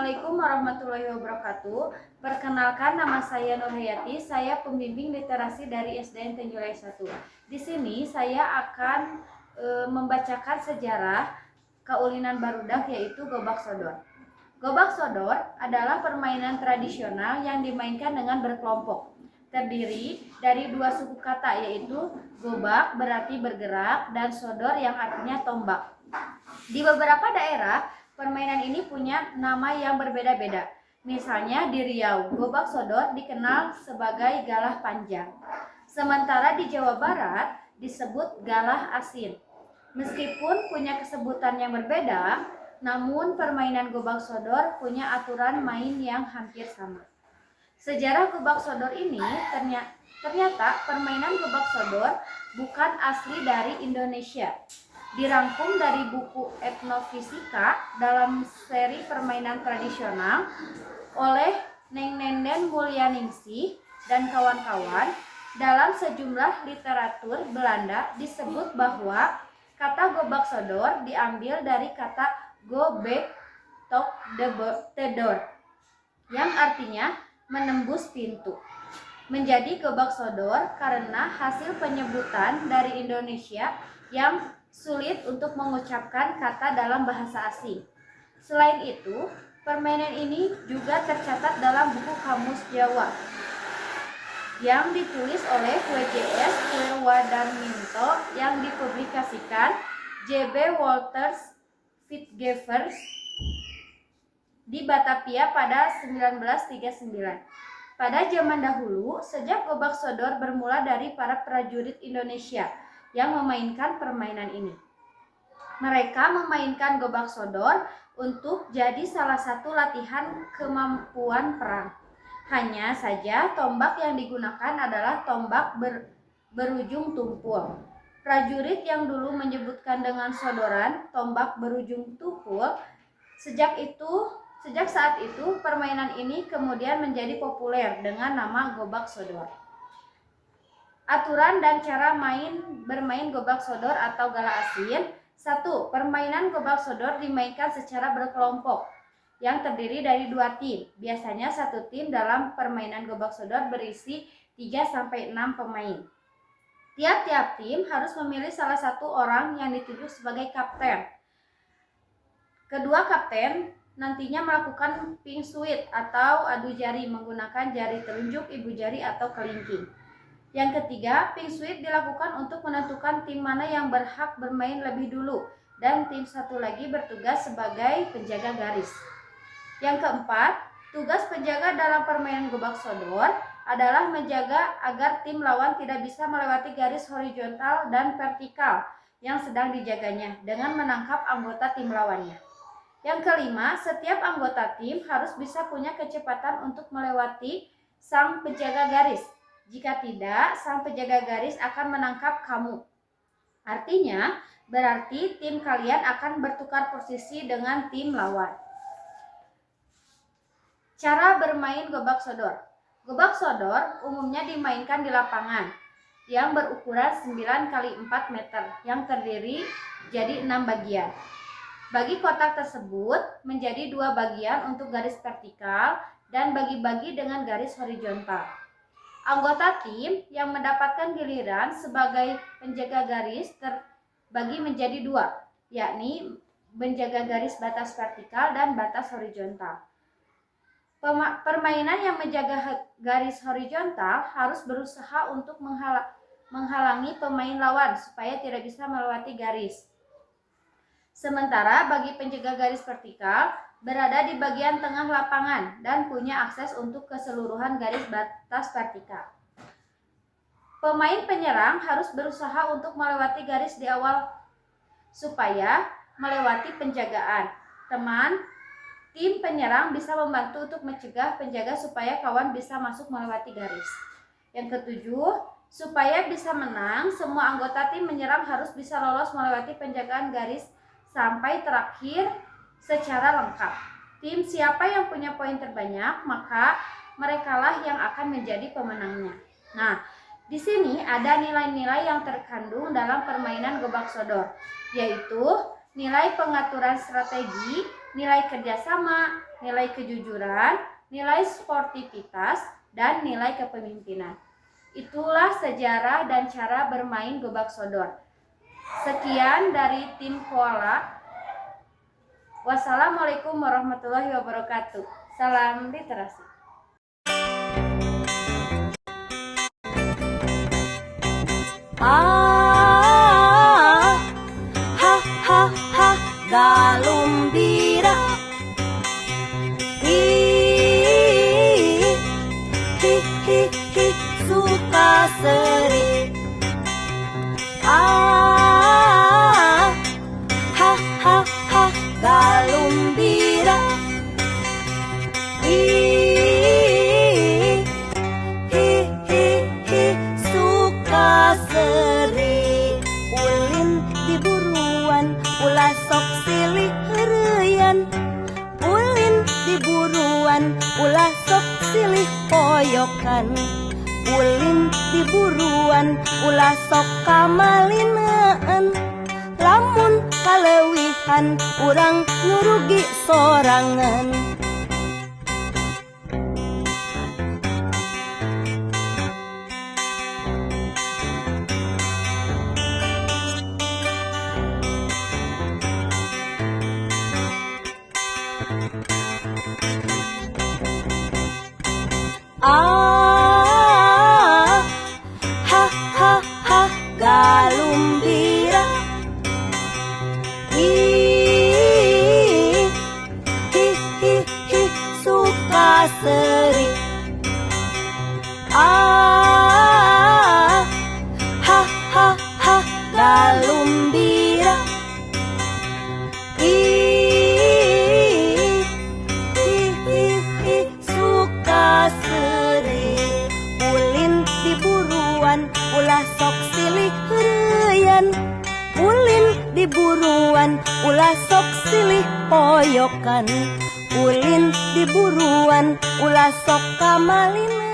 Assalamualaikum warahmatullahi wabarakatuh. Perkenalkan, nama saya Nur Hayati. Saya pembimbing literasi dari SDN Tenjulai 1. Di sini saya akan membacakan sejarah kaulinan barudak, yaitu gobak sodor. Gobak sodor adalah permainan tradisional yang dimainkan dengan berkelompok. Terdiri dari dua suku kata, yaitu gobak berarti bergerak dan sodor yang artinya tombak. Di beberapa daerah, permainan ini punya nama yang berbeda-beda. Misalnya di Riau, gobak sodor dikenal sebagai galah panjang. Sementara di Jawa Barat disebut galah asin. Meskipun punya kesebutan yang berbeda, namun permainan gobak sodor punya aturan main yang hampir sama. Sejarah gobak sodor ini ternyata permainan gobak sodor bukan asli dari Indonesia. Dirangkum dari buku etnofisika dalam seri permainan tradisional oleh Neng Nenden Mulyaningsih dan kawan-kawan. Dalam sejumlah literatur Belanda disebut bahwa kata gobak sodor diambil dari kata gobek tok de door yang artinya menembus pintu. Menjadi gobak sodor karena hasil penyebutan dari Indonesia yang sulit untuk mengucapkan kata dalam bahasa asing. Selain itu, permainan ini juga tercatat dalam buku Kamus Jawa yang ditulis oleh W.J.S. Purwadarminto yang dipublikasikan J.B. Walters Fitzgerald di Batavia pada 1939. Pada zaman dahulu, sejak gobak sodor bermula dari para prajurit Indonesia yang memainkan permainan ini. Mereka memainkan gobak sodor untuk jadi salah satu latihan kemampuan perang. Hanya saja tombak yang digunakan adalah tombak berujung tumpul. Prajurit yang dulu menyebutkan dengan sodoran tombak berujung tumpul. Sejak saat itu permainan ini kemudian menjadi populer dengan nama gobak sodor. Aturan dan cara bermain gobak sodor atau galah asin. 1. Permainan gobak sodor dimainkan secara berkelompok yang terdiri dari 2 tim. Biasanya satu tim dalam permainan gobak sodor berisi 3-6 pemain. Tiap-tiap tim harus memilih salah satu orang yang ditunjuk sebagai kapten. Kedua kapten nantinya melakukan ping suit atau adu jari menggunakan jari telunjuk, ibu jari atau kelingking. Yang ketiga, ping suit dilakukan untuk menentukan tim mana yang berhak bermain lebih dulu dan tim satu lagi bertugas sebagai penjaga garis. Yang keempat, tugas penjaga dalam permainan gobak sodor adalah menjaga agar tim lawan tidak bisa melewati garis horizontal dan vertikal yang sedang dijaganya dengan menangkap anggota tim lawannya. Yang kelima, setiap anggota tim harus bisa punya kecepatan untuk melewati sang penjaga garis. Jika tidak, sang penjaga garis akan menangkap kamu. Artinya, berarti tim kalian akan bertukar posisi dengan tim lawan. Cara bermain gobak sodor. Gobak sodor umumnya dimainkan di lapangan yang berukuran 9 x 4 meter yang terdiri jadi 6 bagian. Bagi kotak tersebut menjadi 2 bagian untuk garis vertikal dan bagi-bagi dengan garis horizontal. Anggota tim yang mendapatkan giliran sebagai penjaga garis terbagi menjadi 2, yakni menjaga garis batas vertikal dan batas horizontal. Permainan yang menjaga garis horizontal harus berusaha untuk menghalangi pemain lawan supaya tidak bisa melewati garis. Sementara bagi penjaga garis vertikal berada di bagian tengah lapangan dan punya akses untuk keseluruhan garis batas vertikal. Pemain penyerang harus berusaha untuk melewati garis di awal supaya melewati penjagaan. Tim penyerang bisa membantu untuk mencegah penjaga supaya kawan bisa masuk melewati garis. Yang ketujuh, supaya bisa menang, semua anggota tim menyerang harus bisa lolos melewati penjagaan garis sampai terakhir secara lengkap. Tim siapa yang punya poin terbanyak, maka merekalah yang akan menjadi pemenangnya. Nah, di sini ada nilai-nilai yang terkandung dalam permainan gobak sodor, yaitu nilai pengaturan strategi, nilai kerjasama, nilai kejujuran, nilai sportivitas, dan nilai kepemimpinan. Itulah sejarah dan cara bermain gobak sodor. Sekian dari tim Koala. Wassalamualaikum warahmatullahi wabarakatuh. Salam literasi. Galumbira, suka seri, galumbira, suka seri, ulin di buruan, ulah sok silih heureyan, ulin di buruan, ulah sok silih poyokan, ulin di buruan, ulah sok kamalinaan, lamun kalewihan urang nurugi sorangan. Galumbira, suka seri, galumbira, suka seri, ulin di buruan, ulah sok silih heureyan, ulin di buruan, ulah sok silih poyokan, ulin di buruan, ulah sok kamalin.